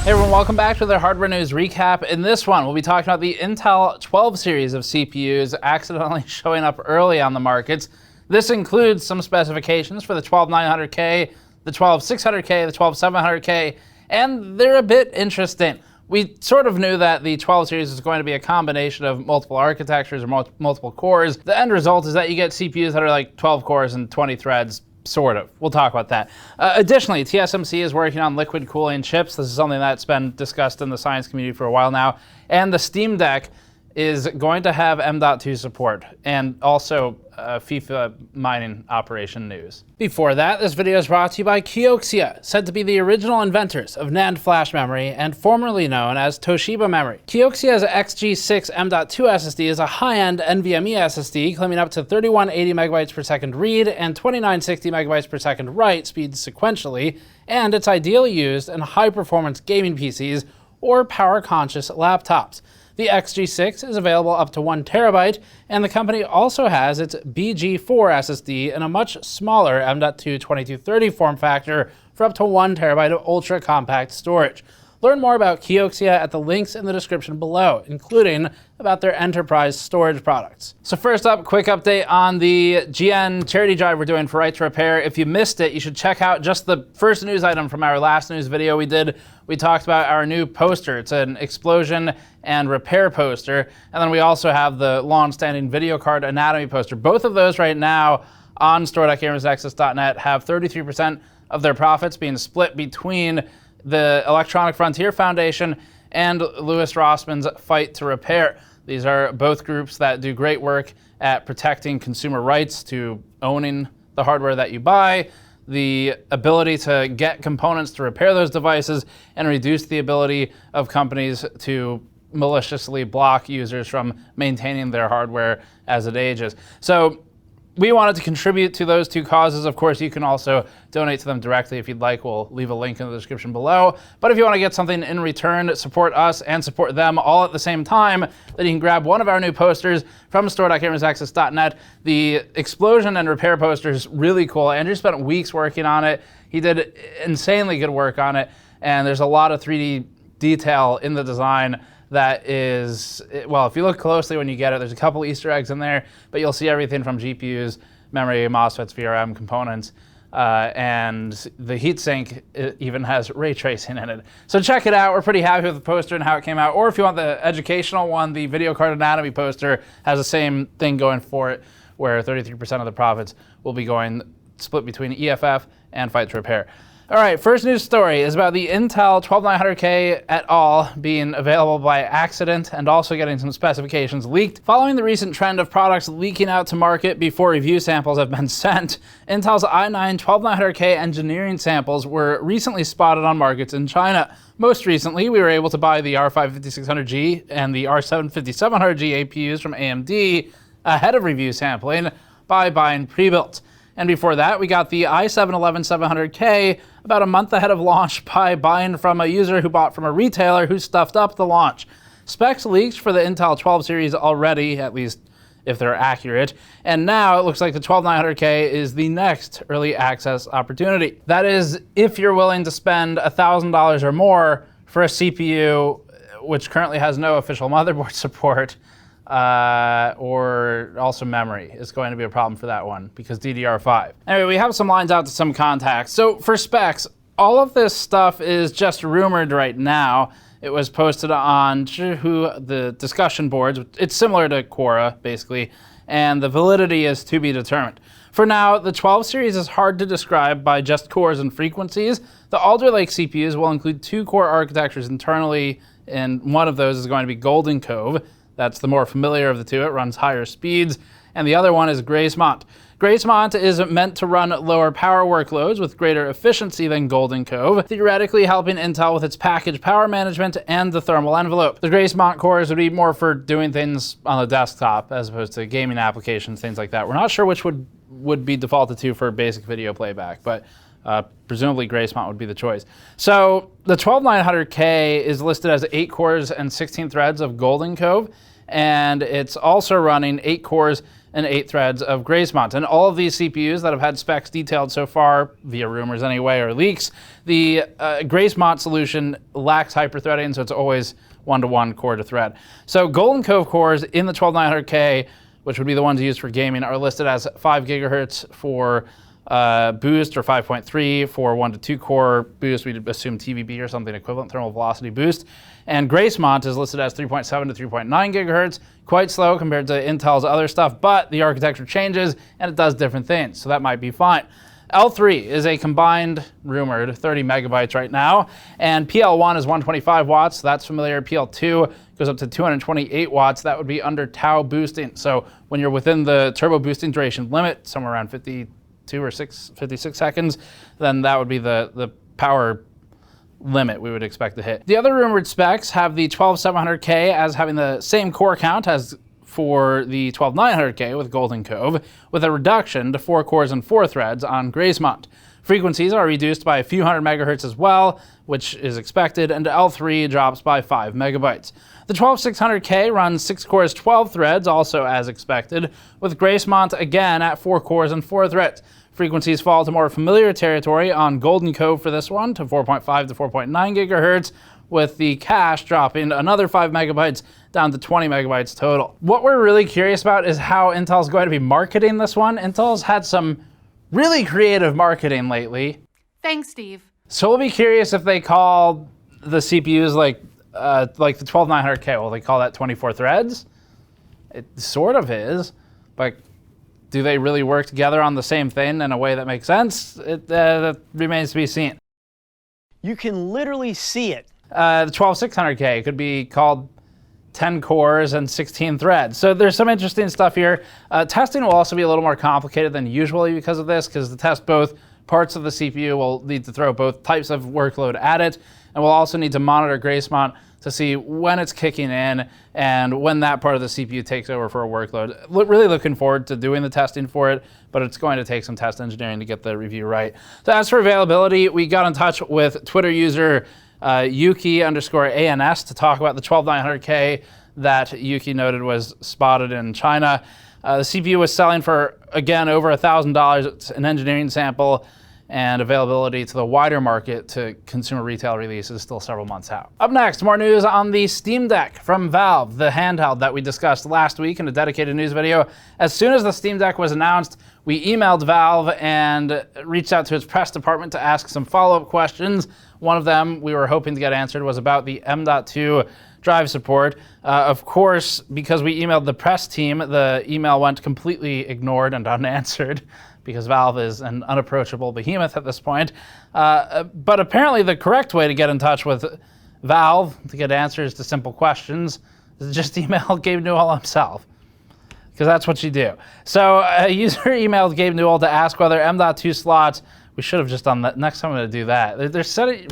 Hey everyone, welcome back to the Hardware News Recap. In this one, we'll be talking about the Intel 12 series of CPUs accidentally showing up early on the markets. This includes some specifications for the 12900K, the 12600K, the 12700K, and they're a bit interesting. We sort of knew that the 12 series is going to be a combination of multiple architectures or multiple cores. The end result is that you get CPUs that are like 12 cores and 20 threads. Sort of. We'll talk about that. Additionally, TSMC is working on liquid cooling chips. This is something that's been discussed in the science community for a while now. And the Steam Deck is going to have M.2 support and also FIFA mining operation news. Before that, this video is brought to you by Kioxia, said to be the original inventors of NAND flash memory and formerly known as Toshiba memory. Kioxia's XG6 M.2 SSD is a high-end NVMe SSD claiming up to 3180 megabytes per second read and 2960 megabytes per second write speeds sequentially, and it's ideally used in high-performance gaming PCs or power-conscious laptops. The XG6 is available up to 1 terabyte, and the company also has its BG4 SSD in a much smaller M.2 2230 form factor for up to 1 terabyte of ultra-compact storage. Learn more about Kioxia at the links in the description below, including about their enterprise storage products. So first up, quick update on the GN charity drive we're doing for Right to Repair. If you missed it, you should check out just the first news item from our last news video we did. We talked about our new poster. It's an explosion and repair poster. And then we also have the long-standing video card anatomy poster. Both of those right now on store.gamersnexus.net have 33% of their profits being split between the Electronic Frontier Foundation and Louis Rossman's Fight to Repair. These are both groups that do great work at protecting consumer rights to owning the hardware that you buy, the ability to get components to repair those devices, and reduce the ability of companies to maliciously block users from maintaining their hardware as it ages. So we wanted to contribute to those two causes. Of course, you can also donate to them directly if you'd like. We'll leave a link in the description below. But if you want to get something in return, support us and support them all at the same time, then you can grab one of our new posters from store.gamersnexus.net. The explosion and repair poster is really cool. Andrew spent weeks working on it. He did insanely good work on it. And there's a lot of 3D detail in the design that is, well, if you look closely when you get it, there's a couple Easter eggs in there, but you'll see everything from GPUs, memory, MOSFETs, VRM components, and the heatsink even has ray tracing in it. So check it out. We're pretty happy with the poster and how it came out. Or if you want the educational one, the video card anatomy poster has the same thing going for it, where 33% of the profits will be going split between EFF and Fight to Repair. All right, first news story is about the Intel 12900K et al. Being available by accident and also getting some specifications leaked. Following the recent trend of products leaking out to market before review samples have been sent, Intel's i9 12900K engineering samples were recently spotted on markets in China. Most recently, we were able to buy the R5 5600G and the R7 5700G APUs from AMD ahead of review sampling by buying pre-built. And before that, we got the i7 11700K about a month ahead of launch by buying from a user who bought from a retailer who stuffed up the launch. Specs leaked for the Intel 12 series already, at least if they're accurate, and now it looks like the 12900K is the next early access opportunity. That is, if you're willing to spend $1,000 or more for a CPU which currently has no official motherboard support, or also memory is going to be a problem for that one because DDR5. Anyway, we have some lines out to some contacts. So for specs, all of this stuff is just rumored right now. It was posted on the discussion boards. It's similar to Quora, basically, and the validity is to be determined. For now, the 12 series is hard to describe by just cores and frequencies. The Alder Lake CPUs will include 2 core architectures internally, and one of those is going to be Golden Cove. That's the more familiar of the two. It runs higher speeds. And the other one is Gracemont. Gracemont is meant to run lower power workloads with greater efficiency than Golden Cove, theoretically helping Intel with its package power management and the thermal envelope. The Gracemont cores would be more for doing things on the desktop as opposed to gaming applications, things like that. We're not sure which would be defaulted to for basic video playback, but presumably Gracemont would be the choice. So the 12900K is listed as 8 cores and 16 threads of Golden Cove, and it's also running 8 cores and 8 threads of Gracemont. And all of these CPUs that have had specs detailed so far, via rumors anyway, or leaks, the Gracemont solution lacks hyperthreading, so it's always 1-to-1 core to thread. So Golden Cove cores in the 12900K, which would be the ones used for gaming, are listed as 5 gigahertz for boost, or 5.3 for 1-to-2 core boost. We'd assume TVB or something equivalent, thermal velocity boost. And Gracemont is listed as 3.7 to 3.9 gigahertz, quite slow compared to Intel's other stuff, but the architecture changes and it does different things, so that might be fine. L3 is a combined, rumored, 30 megabytes right now, and PL1 is 125 watts, so that's familiar. PL2 goes up to 228 watts, that would be under tau boosting. So when you're within the turbo boosting duration limit, somewhere around 52 or 56 seconds, then that would be the power limit we would expect to hit. The other rumored specs have the 12700K as having the same core count as for the 12900K with Golden Cove, with a reduction to 4 cores and 4 threads on Gracemont. Frequencies are reduced by a few hundred megahertz as well, which is expected, and L3 drops by 5 megabytes. The 12600K runs 6 cores, 12 threads, also as expected, with Gracemont again at 4 cores and 4 threads. Frequencies fall to more familiar territory on Golden Cove for this one, to 4.5 to 4.9 gigahertz, with the cache dropping another 5 megabytes down to 20 megabytes total. What we're really curious about is how Intel's going to be marketing this one. Intel's had some really creative marketing lately. Thanks, Steve. So we'll be curious if they call the CPUs like the 12900K. Will they call that 24 threads? It sort of is, but do they really work together on the same thing in a way that makes sense? That remains to be seen. You can literally see it. The 12600K could be called 10 cores and 16 threads. So there's some interesting stuff here. Testing will also be a little more complicated than usually because of this, because to test both parts of the CPU, we'll need to throw both types of workload at it, and we'll also need to monitor Gracemont to see when it's kicking in and when that part of the CPU takes over for a workload. Really looking forward to doing the testing for it, but it's going to take some test engineering to get the review right. So as for availability, we got in touch with Twitter user Yuki_ANS to talk about the 12900K that Yuki noted was spotted in China. The CPU was selling for, again, over $1,000. It's an engineering sample, and availability to the wider market to consumer retail release is still several months out. Up next, more news on the Steam Deck from Valve, the handheld that we discussed last week in a dedicated news video. As soon as the Steam Deck was announced, we emailed Valve and reached out to its press department to ask some follow-up questions. One of them we were hoping to get answered was about the M.2 drive support. Of course, because we emailed the press team, the email went completely ignored and unanswered, because Valve is an unapproachable behemoth at this point. But apparently the correct way to get in touch with Valve to get answers to simple questions is just email Gabe Newell himself, because that's what you do. So a user emailed Gabe Newell to ask whether M.2 slots, we should have just done that. Next time I'm going to do that.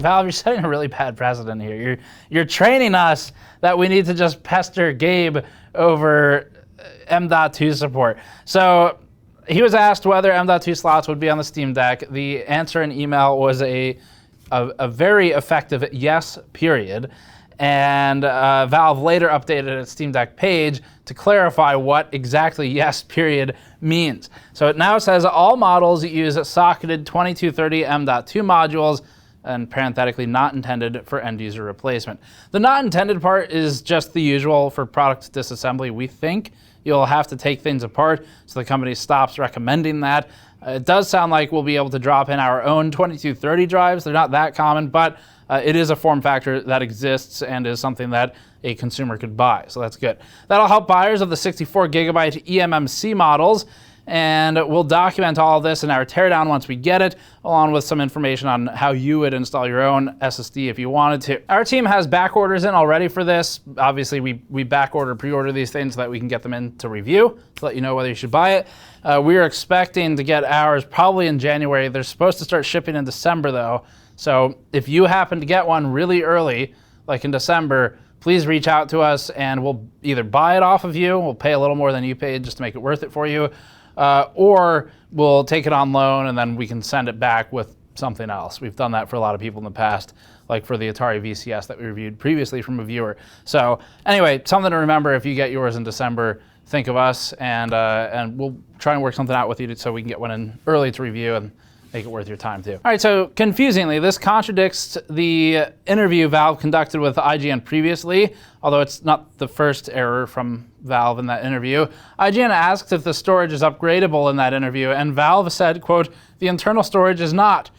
Valve, you're setting a really bad precedent here. You're training us that we need to just pester Gabe over M.2 support. So he was asked whether M.2 slots would be on the Steam Deck. The answer in email was a very effective yes, period. And Valve later updated its Steam Deck page to clarify what exactly yes, period means. So it now says all models use socketed 2230 M.2 modules, and parenthetically not intended for end user replacement. The not intended part is just the usual for product disassembly, we think. You'll have to take things apart, so the company stops recommending that. It does sound like we'll be able to drop in our own 2230 drives. They're not that common, but it is a form factor that exists and is something that a consumer could buy, so that's good. That'll help buyers of the 64 gigabyte eMMC models, and we'll document all of this in our teardown once we get it, along with some information on how you would install your own SSD if you wanted to. Our team has back orders in already for this. Obviously, we back order, pre-order these things so that we can get them in to review, to let you know whether you should buy it. We're expecting to get ours probably in January. They're supposed to start shipping in December, though. So if you happen to get one really early, like in December, please reach out to us and we'll either buy it off of you, we'll pay a little more than you paid just to make it worth it for you, or we'll take it on loan and then we can send it back with something else. We've done that for a lot of people in the past, like for the Atari VCS that we reviewed previously from a viewer. So anyway, something to remember if you get yours in December, think of us, and we'll try and work something out with you so we can get one in early to review and make it worth your time too. All right, so confusingly, this contradicts the interview Valve conducted with IGN previously, although it's not the first error from Valve in that interview. IGN asked if the storage is upgradable in that interview, and Valve said, quote, "The internal storage is not."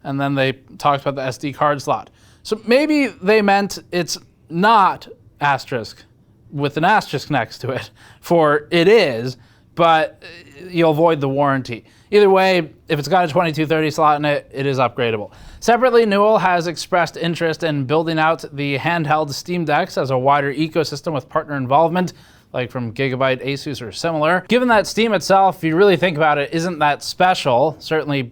And then they talked about the SD card slot. So maybe they meant it's not asterisk with an asterisk next to it, for it is, but you'll avoid the warranty. Either way, if it's got a 2230 slot in it, it is upgradable. Separately, Newell has expressed interest in building out the handheld Steam Decks as a wider ecosystem with partner involvement, like from Gigabyte, Asus, or similar. Given that Steam itself, if you really think about it, isn't that special, certainly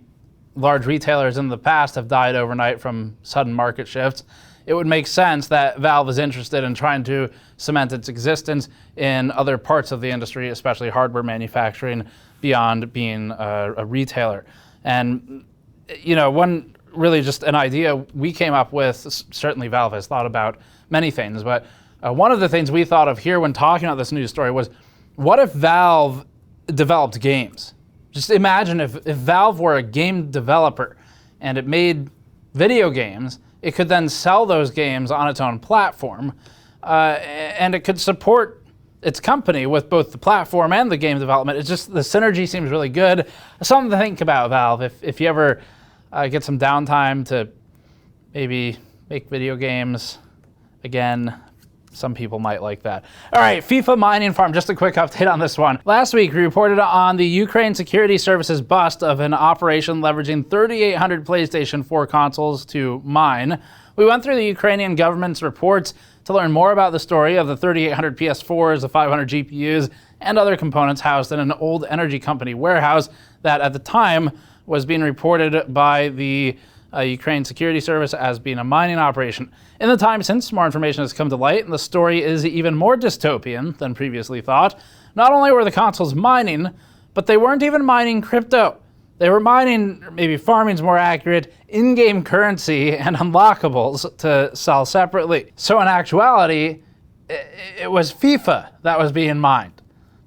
large retailers in the past have died overnight from sudden market shifts, it would make sense that Valve is interested in trying to cement its existence in other parts of the industry, especially hardware manufacturing, beyond being a retailer. And, you know, one really just an idea we came up with, certainly Valve has thought about many things, but one of the things we thought of here when talking about this news story was, what if Valve developed games? Just imagine if Valve were a game developer and it made video games, it could then sell those games on its own platform, and it could support its company with both the platform and the game development. It's just, the synergy seems really good. Something to think about, Valve, if you ever get some downtime to maybe make video games again. Some people might like that. All right, FIFA mining farm, just a quick update on this one. Last week, we reported on the Ukraine Security Services bust of an operation leveraging 3,800 PlayStation 4 consoles to mine. We went through the Ukrainian government's reports to learn more about the story of the 3,800 PS4s, the 500 GPUs, and other components housed in an old energy company warehouse that at the time was being reported by the Ukraine Security Service as being a mining operation. In the time since, more information has come to light, and the story is even more dystopian than previously thought. Not only were the consoles mining, but they weren't even mining crypto. They were mining, maybe farming's more accurate, in-game currency and unlockables to sell separately. So in actuality, it was FIFA that was being mined,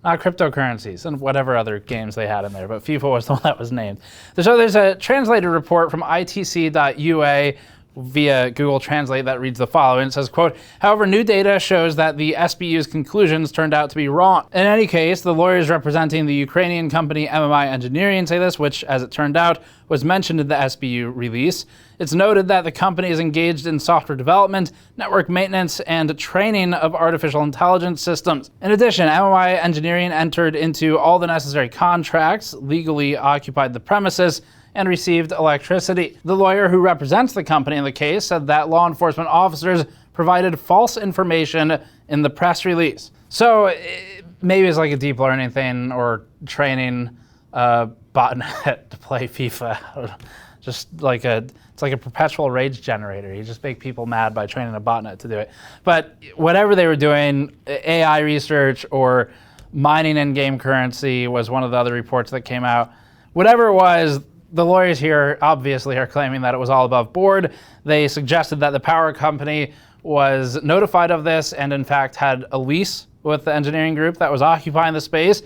not cryptocurrencies and whatever other games they had in there, but FIFA was the one that was named. So there's a translated report from itc.ua via Google Translate that reads the following. It says, quote, "However, new data shows that the SBU's conclusions turned out to be wrong. In any case, the lawyers representing the Ukrainian company MMI Engineering say this, which, as it turned out, was mentioned in the SBU release. It's noted that the company is engaged in software development, network maintenance, and training of artificial intelligence systems. In addition, MMI Engineering entered into all the necessary contracts, legally occupied the premises, and received electricity." The lawyer who represents the company in the case said that law enforcement officers provided false information in the press release. So maybe it's like a deep learning thing or training a botnet to play FIFA. Just like it's like a perpetual rage generator. You just make people mad by training a botnet to do it. But whatever they were doing, AI research or mining in-game currency was one of the other reports that came out. Whatever it was, the lawyers here obviously are claiming that it was all above board. They suggested that the power company was notified of this and in fact had a lease with the engineering group that was occupying the space.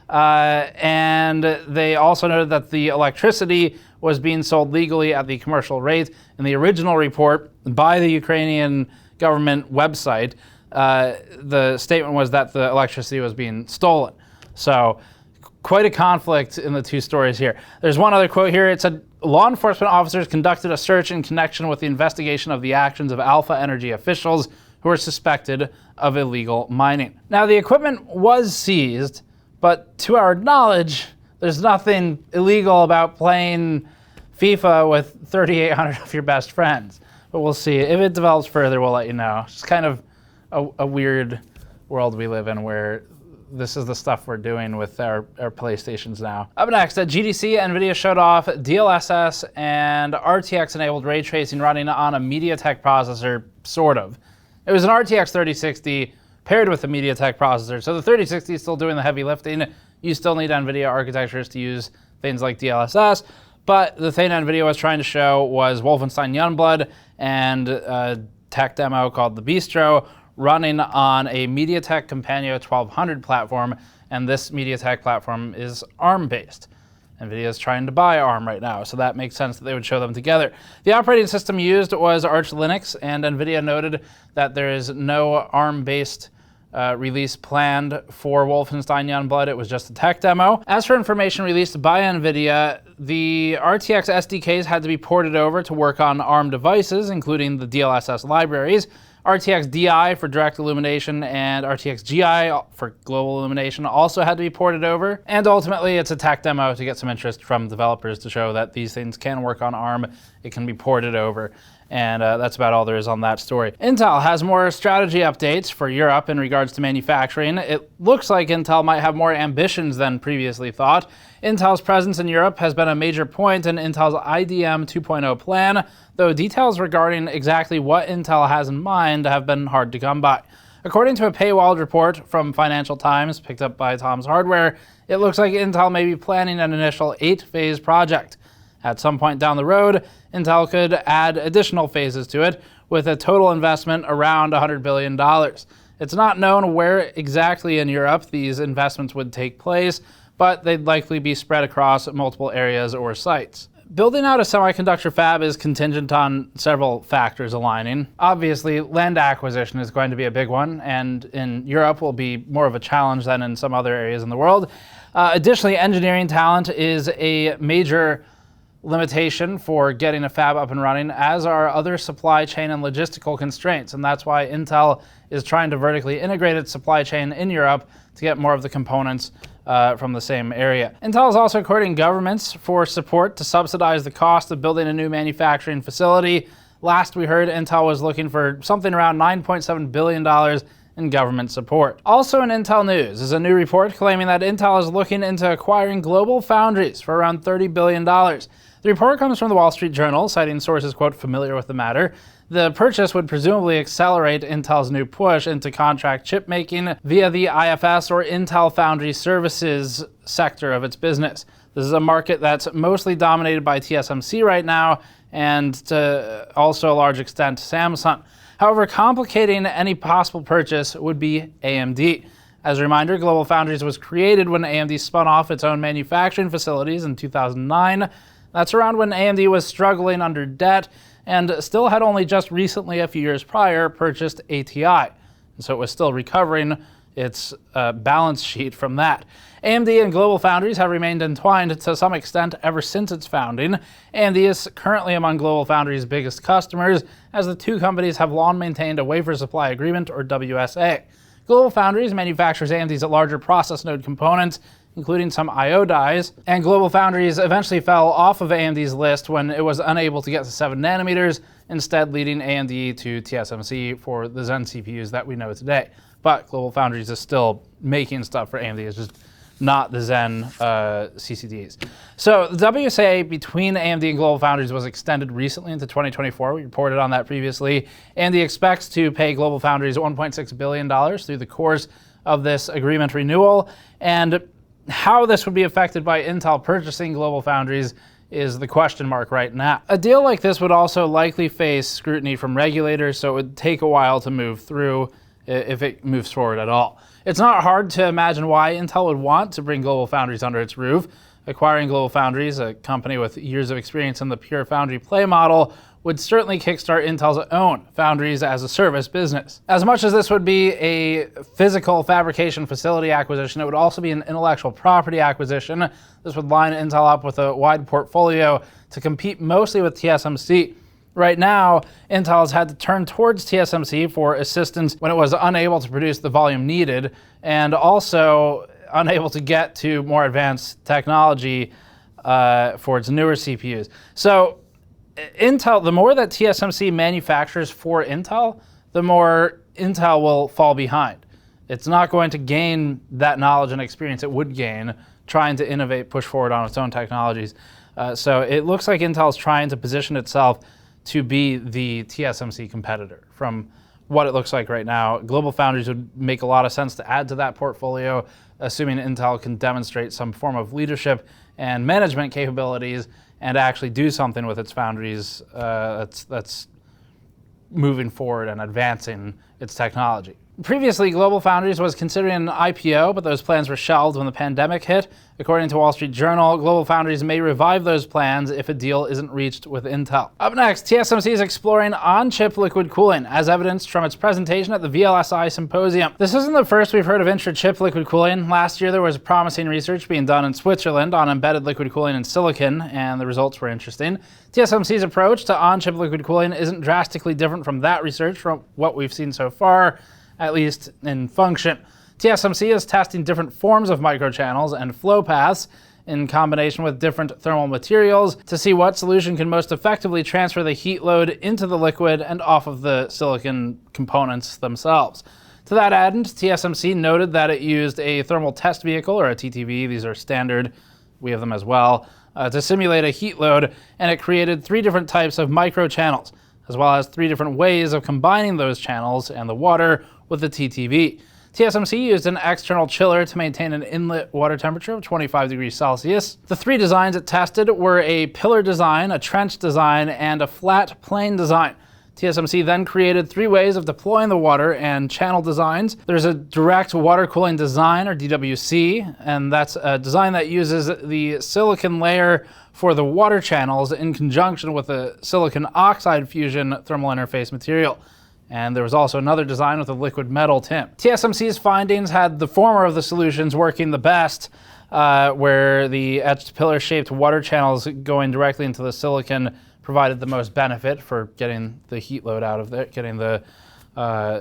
And they also noted that the electricity was being sold legally at the commercial rate. In the original report by the Ukrainian government website, the statement was that the electricity was being stolen. So quite a conflict in the two stories here. There's one other quote here. It said, "Law enforcement officers conducted a search in connection with the investigation of the actions of Alpha Energy officials who are suspected of illegal mining." Now, the equipment was seized, but to our knowledge, there's nothing illegal about playing FIFA with 3,800 of your best friends. But we'll see. If it develops further, we'll let you know. It's kind of a weird world we live in where this is the stuff we're doing with our PlayStations now. Up next, at GDC, Nvidia showed off DLSS and RTX-enabled ray tracing running on a MediaTek processor, sort of. It was an RTX 3060 paired with a MediaTek processor, so the 3060 is still doing the heavy lifting. You still need Nvidia architectures to use things like DLSS, but the thing Nvidia was trying to show was Wolfenstein Youngblood and a tech demo called the Bistro running on a MediaTek Companion 1200 platform, and this MediaTek platform is ARM-based. Nvidia is trying to buy ARM right now, so that makes sense that they would show them together. The operating system used was Arch Linux, and Nvidia noted that there is no ARM-based release planned for Wolfenstein Youngblood. It was just a tech demo. As for information released by Nvidia, the RTX SDKs had to be ported over to work on ARM devices, including the DLSS libraries. RTX DI for direct illumination and RTX GI for global illumination also had to be ported over. And ultimately, it's a tech demo to get some interest from developers to show that these things can work on ARM. It can be ported over. And that's about all there is on that story. Intel has more strategy updates for Europe in regards to manufacturing. It looks like Intel might have more ambitions than previously thought. Intel's presence in Europe has been a major point in Intel's IDM 2.0 plan, though details regarding exactly what Intel has in mind have been hard to come by. According to a paywalled report from Financial Times, picked up by Tom's Hardware, it looks like Intel may be planning an initial 8-phase project. At some point down the road, Intel could add additional phases to it, with a total investment around $100 billion. It's not known where exactly in Europe these investments would take place, but they'd likely be spread across multiple areas or sites. Building out a semiconductor fab is contingent on several factors aligning. Obviously, land acquisition is going to be a big one, and in Europe will be more of a challenge than in some other areas in the world. Additionally, engineering talent is a major limitation for getting a fab up and running, as are other supply chain and logistical constraints, and that's why Intel is trying to vertically integrate its supply chain in Europe to get more of the components from the same area. Intel is also courting governments for support to subsidize the cost of building a new manufacturing facility. Last we heard, Intel was looking for something around $9.7 billion in government support. Also in Intel news is a new report claiming that Intel is looking into acquiring GlobalFoundries for around $30 billion. The report comes from the Wall Street Journal, citing sources, quote, familiar with the matter. The purchase would presumably accelerate Intel's new push into contract chip making via the IFS or Intel Foundry Services sector of its business. This is a market that's mostly dominated by TSMC right now, and to also a large extent Samsung. However, complicating any possible purchase would be AMD. As a reminder, GlobalFoundries was created when AMD spun off its own manufacturing facilities in 2009. That's around when AMD was struggling under debt and still had only just recently, a few years prior, purchased ATI. And so it was still recovering its balance sheet from that. AMD and GlobalFoundries have remained entwined to some extent ever since its founding. AMD is currently among GlobalFoundries' biggest customers, as the two companies have long maintained a wafer supply agreement, or WSA. GlobalFoundries manufactures AMD's larger process node components, including some I/O dies, and GlobalFoundries eventually fell off of AMD's list when it was unable to get to 7 nanometers, instead leading AMD to TSMC for the Zen CPUs that we know today. But GlobalFoundries is still making stuff for AMD, it's just not the Zen CCDs. So the WSA between AMD and GlobalFoundries was extended recently into 2024. We reported on that previously. AMD expects to pay GlobalFoundries $1.6 billion through the course of this agreement renewal, and how this would be affected by Intel purchasing GlobalFoundries is the question mark right now. A deal like this would also likely face scrutiny from regulators, so it would take a while to move through if it moves forward at all. It's not hard to imagine why Intel would want to bring GlobalFoundries under its roof. Acquiring GlobalFoundries, a company with years of experience in the pure foundry play model, would certainly kickstart Intel's own Foundries as a Service business. As much as this would be a physical fabrication facility acquisition, it would also be an intellectual property acquisition. This would line Intel up with a wide portfolio to compete mostly with TSMC. Right now, Intel has had to turn towards TSMC for assistance when it was unable to produce the volume needed, and also unable to get to more advanced technology for its newer CPUs. So Intel, the more that TSMC manufactures for Intel, the more Intel will fall behind. It's not going to gain that knowledge and experience it would gain trying to innovate, push forward on its own technologies. So it looks like Intel's trying to position itself to be the TSMC competitor. From what it looks like right now, GlobalFoundries would make a lot of sense to add to that portfolio, assuming Intel can demonstrate some form of leadership and management capabilities and actually do something with its foundries that's moving forward and advancing its technology. Previously, GlobalFoundries was considering an IPO, but those plans were shelved when the pandemic hit. According to Wall Street Journal, GlobalFoundries may revive those plans if a deal isn't reached with Intel. Up next, TSMC is exploring on-chip liquid cooling, as evidenced from its presentation at the VLSI Symposium. This isn't the first we've heard of intra-chip liquid cooling. Last year, there was promising research being done in Switzerland on embedded liquid cooling in silicon, and the results were interesting. TSMC's approach to on-chip liquid cooling isn't drastically different from that research from what we've seen so far, at least in function. TSMC is testing different forms of microchannels and flow paths in combination with different thermal materials to see what solution can most effectively transfer the heat load into the liquid and off of the silicon components themselves. To that end, TSMC noted that it used a thermal test vehicle, or a TTV, these are standard, we have them as well, to simulate a heat load, and it created 3 different types of microchannels, as well as 3 different ways of combining those channels and the water with the TTV. TSMC used an external chiller to maintain an inlet water temperature of 25 degrees Celsius. The 3 designs it tested were a pillar design, a trench design, and a flat plane design. TSMC then created 3 ways of deploying the water and channel designs. There's a direct water cooling design, or DWC, and that's a design that uses the silicon layer for the water channels in conjunction with a silicon oxide fusion thermal interface material. And there was also another design with a liquid metal tint. TSMC's findings had the former of the solutions working the best, where the etched pillar-shaped water channels going directly into the silicon provided the most benefit for getting the heat load out of there, getting the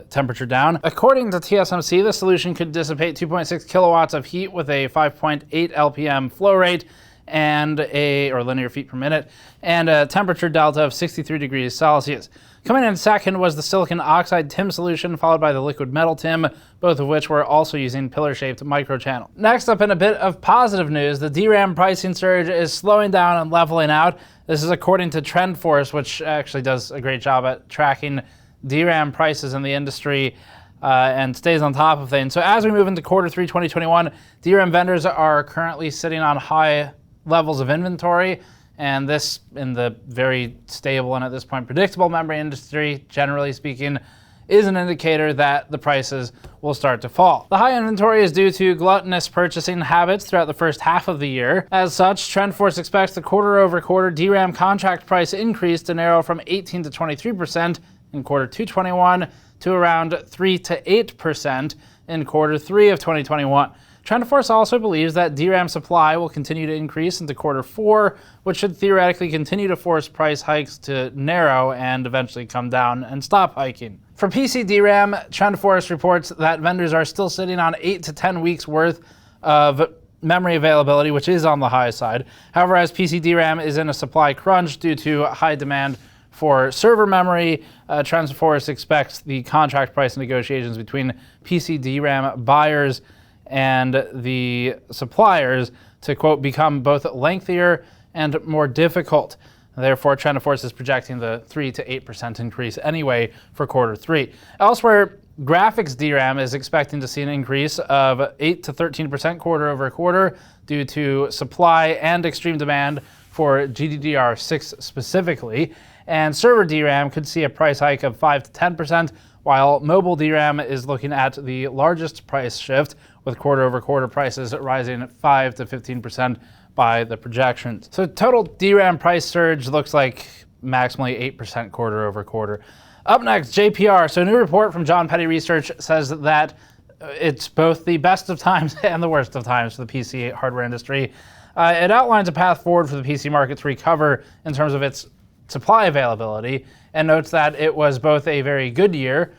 temperature down. According to TSMC, the solution could dissipate 2.6 kilowatts of heat with a 5.8 LPM flow rate and or linear feet per minute, and a temperature delta of 63 degrees Celsius. Coming in second was the silicon oxide TIM solution, followed by the liquid metal TIM, both of which were also using pillar-shaped microchannel. Next up, in a bit of positive news, the DRAM pricing surge is slowing down and leveling out. This is according to TrendForce, which actually does a great job at tracking DRAM prices in the industry and stays on top of things. So as we move into quarter 3 2021, DRAM vendors are currently sitting on high levels of inventory, and this, in the very stable and at this point predictable memory industry, generally speaking, is an indicator that the prices will start to fall. The high inventory is due to gluttonous purchasing habits throughout the first half of the year. As such, TrendForce expects the quarter-over-quarter DRAM contract price increase to narrow from 18 to 23% in quarter 2 21 to around 3 to 8% in quarter 3 of 2021. TrendForce also believes that DRAM supply will continue to increase into quarter 4, which should theoretically continue to force price hikes to narrow and eventually come down and stop hiking. For PC DRAM, TrendForce reports that vendors are still sitting on 8 to 10 weeks worth of memory availability, which is on the high side. However, as PC DRAM is in a supply crunch due to high demand for server memory, TrendForce expects the contract price negotiations between PC DRAM buyers and the suppliers to, quote, become both lengthier and more difficult. Therefore, TrendForce is projecting the 3 to 8% increase anyway for quarter 3. Elsewhere, graphics DRAM is expecting to see an increase of 8 to 13% quarter over quarter due to supply and extreme demand for GDDR6 specifically. And server DRAM could see a price hike of 5 to 10%, while mobile DRAM is looking at the largest price shift, with quarter-over-quarter prices rising 5 to 15% by the projections. So total DRAM price surge looks like maximally 8% quarter-over-quarter. Up next, JPR. So a new report from John Petty Research says that it's both the best of times and the worst of times for the PC hardware industry. It outlines a path forward for the PC market to recover in terms of its supply availability, and notes that it was both a very good year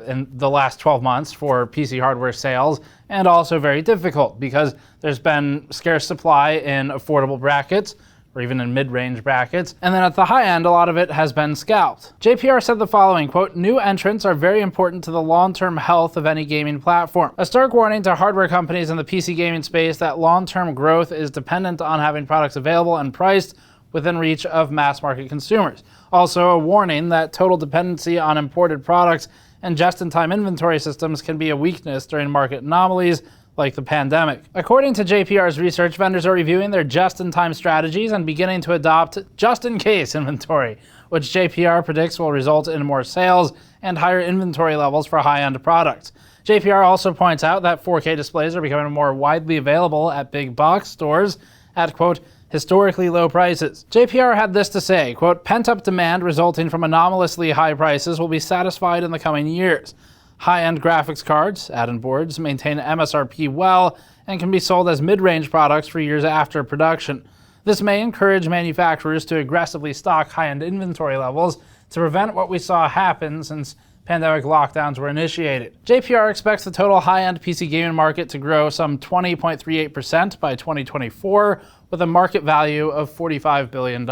in the last 12 months for PC hardware sales, and also very difficult because there's been scarce supply in affordable brackets, or even in mid-range brackets, and then at the high end, a lot of it has been scalped. JPR said the following, quote, "New entrants are very important to the long-term health of any gaming platform. A stark warning to hardware companies in the PC gaming space that long-term growth is dependent on having products available and priced within reach of mass-market consumers. Also a warning that total dependency on imported products and just-in-time inventory systems can be a weakness during market anomalies like the pandemic." According to JPR's research, vendors are reviewing their just-in-time strategies and beginning to adopt just-in-case inventory, which JPR predicts will result in more sales and higher inventory levels for high-end products. JPR also points out that 4K displays are becoming more widely available at big box stores at, quote, historically low prices. JPR had this to say, quote, pent-up demand resulting from anomalously high prices will be satisfied in the coming years. High-end graphics cards, add-in boards, maintain MSRP well and can be sold as mid-range products for years after production. This may encourage manufacturers to aggressively stock high-end inventory levels to prevent what we saw happen since pandemic lockdowns were initiated. JPR expects the total high-end PC gaming market to grow some 20.38% by 2024, with a market value of $45 billion.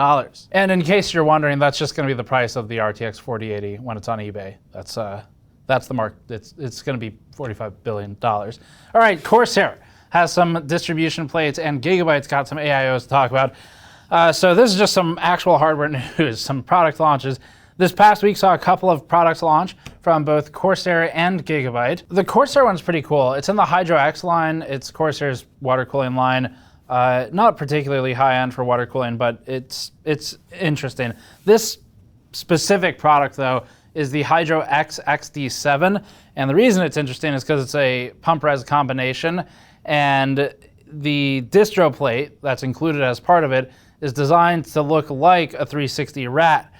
And in case you're wondering, that's just going to be the price of the RTX 4080 when it's on eBay. That's the mark. It's going to be $45 billion. All right, Corsair has some distribution plates, and Gigabyte's got some AIOs to talk about. So this is just some actual hardware news, some product launches. This past week saw a couple of products launch from both Corsair and Gigabyte. The Corsair one's pretty cool. It's in the Hydro X line. It's Corsair's water cooling line. Not particularly high-end for water cooling, but it's interesting. This specific product, though, is the Hydro X XD7, and the reason it's interesting is because it's a pump res combination, and the distro plate that's included as part of it is designed to look like a 360 RAT.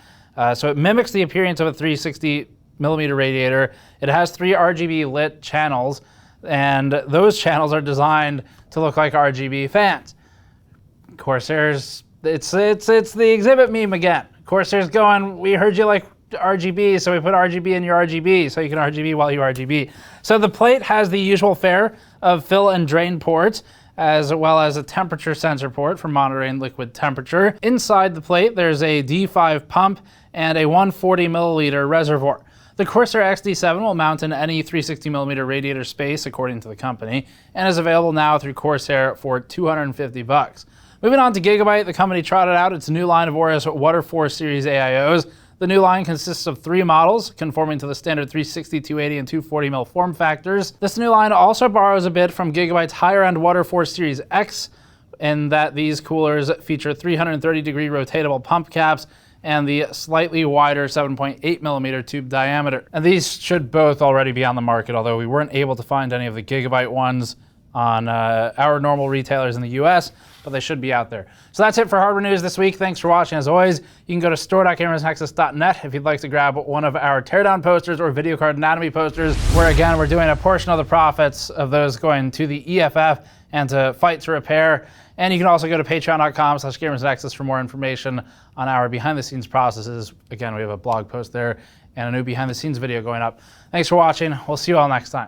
So it mimics the appearance of a 360 millimeter radiator. It has 3 RGB lit channels, and those channels are designed to look like RGB fans. Corsair's, it's the exhibit meme again. Corsair's going, we heard you like RGB, so we put RGB in your RGB, so you can RGB while you RGB. So the plate has the usual fare of fill and drain ports, as well as a temperature sensor port for monitoring liquid temperature. Inside the plate, there's a D5 pump and a 140 milliliter reservoir. The Corsair XD7 will mount in any 360mm radiator space, according to the company, and is available now through Corsair for $250. Moving on to Gigabyte, the company trotted out its new line of Aorus Waterforce series AIOs. The new line consists of 3 models, conforming to the standard 360, 280, and 240mm form factors. This new line also borrows a bit from Gigabyte's higher-end Waterforce Series X, in that these coolers feature 330-degree rotatable pump caps and the slightly wider 7.8mm tube diameter. And these should both already be on the market, although we weren't able to find any of the Gigabyte ones on our normal retailers in the US, but they should be out there. So that's it for hardware news this week. Thanks for watching. As always, you can go to store.gamersnexus.net if you'd like to grab one of our teardown posters or video card anatomy posters, where again, we're doing a portion of the profits of those going to the EFF and to Fight to Repair. And you can also go to patreon.com/gamersnexus for more information on our behind the scenes processes. Again, we have a blog post there and a new behind the scenes video going up. Thanks for watching. We'll see you all next time.